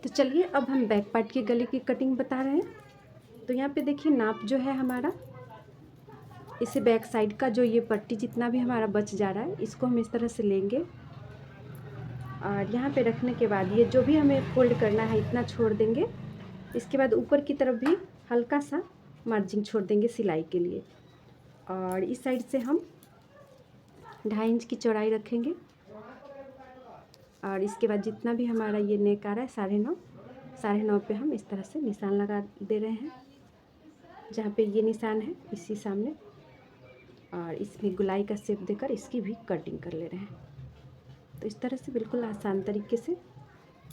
तो चलिए अब हम बैक पार्ट के गले की कटिंग बता रहे हैं। तो यहाँ पे देखिए नाप जो है हमारा, इसे बैक साइड का जो ये पट्टी जितना भी हमारा बच जा रहा है इसको हम इस तरह से लेंगे और यहाँ पे रखने के बाद ये जो भी हमें फोल्ड करना है इतना छोड़ देंगे। इसके बाद ऊपर की तरफ भी हल्का सा मार्जिन छोड़ देंगे सिलाई के लिए और इस साइड से हम 2.5 इंच की चौड़ाई रखेंगे और इसके बाद जितना भी हमारा ये नेक आ रहा है 9.5 पे हम इस तरह से निशान लगा दे रहे हैं। जहाँ पे ये निशान है इसी सामने और इसमें गुलाई का शेप देकर इसकी भी कटिंग कर ले रहे हैं। तो इस तरह से बिल्कुल आसान तरीके से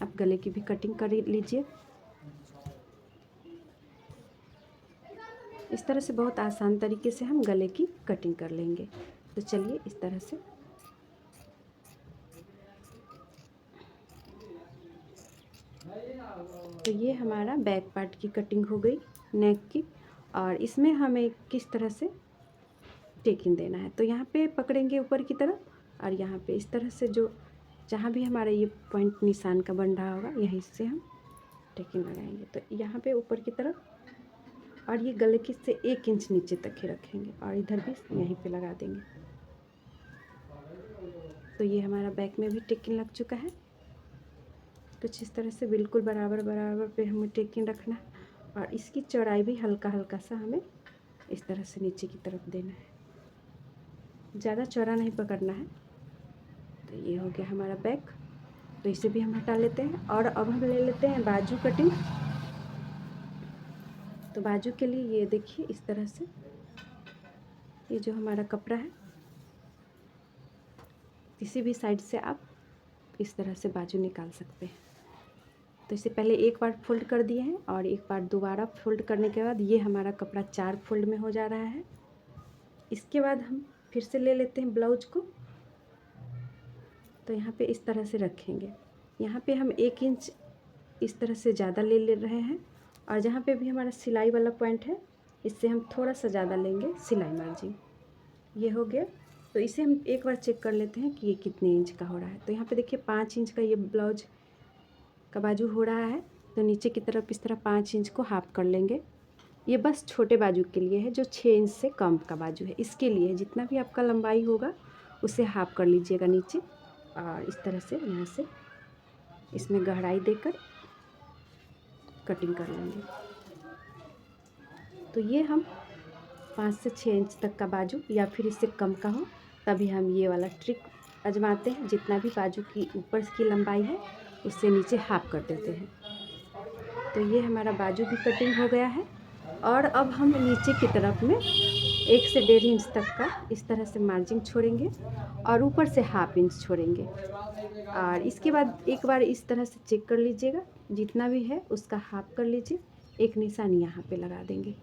आप गले की भी कटिंग कर लीजिए। इस तरह से बहुत आसान तरीके से हम गले की कटिंग कर लेंगे। तो चलिए इस तरह से तो ये हमारा बैक पार्ट की कटिंग हो गई नेक की। और इसमें हमें किस तरह से टेकिंग देना है, तो यहाँ पे पकड़ेंगे ऊपर की तरफ और यहाँ पे इस तरह से जो जहाँ भी हमारा ये पॉइंट निशान का बन रहा होगा यहीं से हम टेकिंग लगाएंगे। तो यहाँ पे ऊपर की तरफ और ये गले की से 1 इंच नीचे तक ही रखेंगे और इधर भी यहीं पे लगा देंगे। तो ये हमारा बैक में भी टेकिंग लग चुका है। कुछ इस तरह से बिल्कुल बराबर बराबर पे हमें टेकिंग रखना है और इसकी चौड़ाई भी हल्का हल्का सा हमें इस तरह से नीचे की तरफ देना है, ज़्यादा चौड़ा नहीं पकड़ना है। तो ये हो गया हमारा बैक। तो इसे भी हम हटा लेते हैं और अब हम ले लेते हैं बाजू कटिंग। तो बाजू के लिए ये देखिए इस तरह से ये जो हमारा कपड़ा है किसी भी साइड से आप इस तरह से बाजू निकाल सकते हैं। तो इसे पहले एक बार फोल्ड कर दिए हैं और एक बार दोबारा फोल्ड करने के बाद ये हमारा कपड़ा 4 फोल्ड में हो जा रहा है। इसके बाद हम फिर से ले लेते हैं ब्लाउज को। तो यहाँ पे इस तरह से रखेंगे। यहाँ पे हम 1 इंच इस तरह से ज़्यादा ले रहे हैं और जहाँ पे भी हमारा सिलाई वाला पॉइंट है इससे हम थोड़ा सा ज़्यादा लेंगे सिलाई मार्जिन। ये हो गया। तो इसे हम एक बार चेक कर लेते हैं कि ये कितने इंच का हो रहा है। तो यहाँ पे देखिए 5 इंच का ये ब्लाउज का बाजू हो रहा है। तो नीचे की तरफ इस तरह 5 इंच को हाफ कर लेंगे। ये बस छोटे बाजू के लिए है जो 6 इंच से कम का बाजू है, इसके लिए जितना भी आपका लंबाई होगा उसे हाफ कर लीजिएगा नीचे और इस तरह से यहाँ से इसमें गहराई देकर कटिंग कर लेंगे। तो ये हम 5 से 6 इंच तक का बाजू या फिर इससे कम का हो तभी हम ये वाला ट्रिक आजमाते हैं। जितना भी बाजू की ऊपर की लंबाई है उससे नीचे हाफ कर देते हैं। तो ये हमारा बाजू भी कटिंग हो गया है और अब हम नीचे की तरफ में 1 से 1.5 इंच तक का इस तरह से मार्जिन छोड़ेंगे और ऊपर से 1/2 इंच छोड़ेंगे। और इसके बाद एक बार इस तरह से चेक कर लीजिएगा, जितना भी है उसका हाफ कर लीजिए। एक निशान यहाँ पे लगा देंगे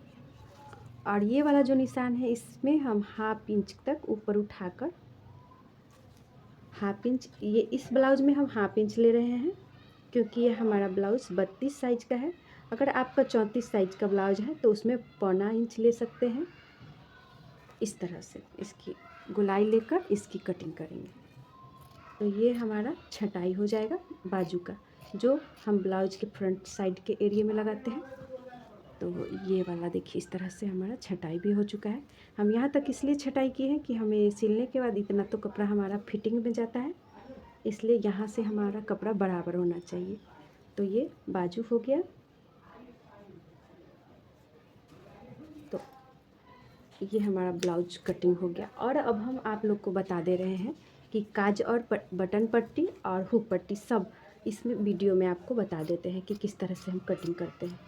और ये वाला जो निशान है इसमें हम 1/2 इंच तक ऊपर उठाकर 1/2 इंच, ये इस ब्लाउज में हम 1/2 इंच ले रहे हैं क्योंकि ये हमारा ब्लाउज 32 साइज का है। अगर आपका 34 साइज का ब्लाउज है तो उसमें 1/4 इंच ले सकते हैं। इस तरह से इसकी गुलाई लेकर इसकी कटिंग करेंगे। तो ये हमारा छटाई हो जाएगा बाजू का, जो हम ब्लाउज के फ्रंट साइड के एरिया में लगाते हैं। तो ये वाला देखिए इस तरह से हमारा छटाई भी हो चुका है। हम यहाँ तक इसलिए छटाई की है कि हमें सिलने के बाद इतना तो कपड़ा हमारा फिटिंग में जाता है, इसलिए यहाँ से हमारा कपड़ा बराबर होना चाहिए। तो ये बाजू हो गया। तो ये हमारा ब्लाउज कटिंग हो गया और अब हम आप लोग को बता दे रहे हैं कि काज और बटन पट्टी और हुक पट्टी सब इसमें वीडियो में आपको बता देते हैं कि किस तरह से हम कटिंग करते हैं।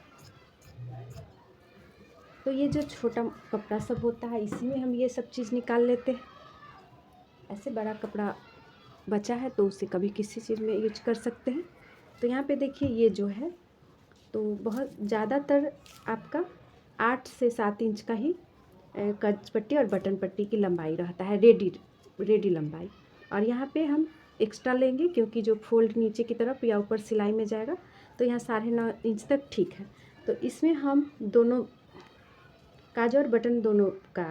तो ये जो छोटा कपड़ा सब होता है इसी में हम ये सब चीज़ निकाल लेते हैं। ऐसे बड़ा कपड़ा बचा है तो उसे कभी किसी चीज़ में यूज कर सकते हैं। तो यहाँ पे देखिए ये जो है तो बहुत ज़्यादातर आपका 8 से 7 इंच का ही कज पट्टी और बटन पट्टी की लंबाई रहता है, रेडी लंबाई। और यहाँ पे हम एक्स्ट्रा लेंगे क्योंकि जो फोल्ड नीचे की तरफ या ऊपर सिलाई में जाएगा तो यहाँ 9.5 इंच तक ठीक है। तो इसमें हम दोनों काज और बटन दोनों का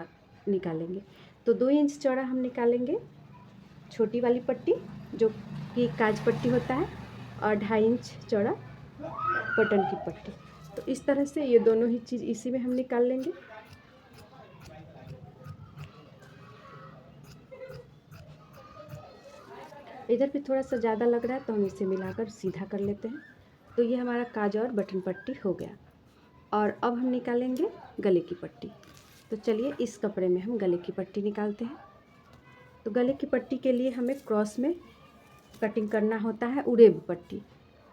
निकालेंगे। तो 2 इंच चौड़ा हम निकालेंगे छोटी वाली पट्टी जो कि काज पट्टी होता है और 2.5 इंच चौड़ा बटन की पट्टी। तो इस तरह से ये दोनों ही चीज़ इसी में हम निकाल लेंगे। इधर भी थोड़ा सा ज़्यादा लग रहा है तो हम इसे मिलाकर सीधा कर लेते हैं। तो ये हमारा काज और बटन पट्टी हो गया। और अब हम निकालेंगे गले की पट्टी। तो चलिए इस कपड़े में हम गले की पट्टी निकालते हैं। तो गले की पट्टी के लिए हमें क्रॉस में कटिंग करना होता है, उड़ेब पट्टी।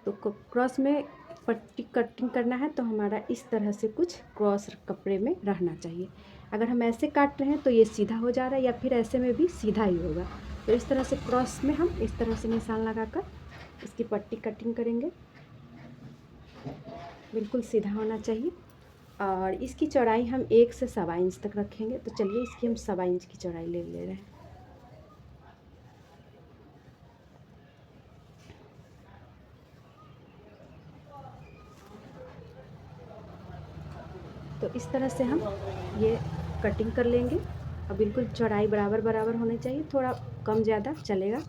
तो क्रॉस में पट्टी कटिंग करना है तो हमारा इस तरह से कुछ क्रॉस कपड़े में रहना चाहिए। अगर हम ऐसे काट रहे हैं तो ये सीधा हो जा रहा है, या फिर ऐसे में भी सीधा ही होगा। तो इस तरह से क्रॉस में हम इस तरह से निशान लगाकर इसकी पट्टी कटिंग करेंगे। बिल्कुल सीधा होना चाहिए। और इसकी चौड़ाई हम 1 से 1.25 इंच तक रखेंगे। तो चलिए इसकी हम 1.25 इंच की चौड़ाई ले रहे हैं। तो इस तरह से हम ये कटिंग कर लेंगे। और बिल्कुल चौड़ाई बराबर बराबर होनी चाहिए, थोड़ा कम ज़्यादा चलेगा।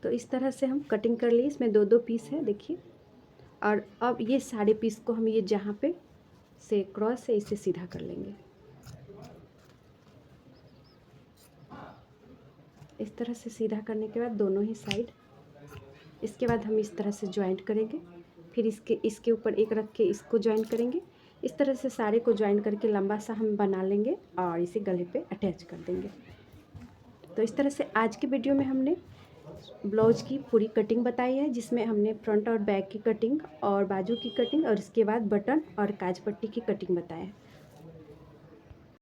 तो इस तरह से हम कटिंग कर लिए। इसमें 2-2 पीस है, देखिए। और अब ये सारे पीस को हम ये जहाँ पे से क्रॉस है इसे सीधा कर लेंगे। इस तरह से सीधा करने के बाद दोनों ही साइड, इसके बाद हम इस तरह से जॉइंट करेंगे। फिर इसके ऊपर एक रख के इसको जॉइन करेंगे। इस तरह से सारे को जॉइन करके लंबा सा हम बना लेंगे और इसे गले पे अटैच कर देंगे। तो इस तरह से आज के वीडियो में हमने ब्लाउज की पूरी कटिंग बताई है, जिसमें हमने फ्रंट और बैक की कटिंग और बाजू की कटिंग और इसके बाद बटन और काज पट्टी की कटिंग बताया है।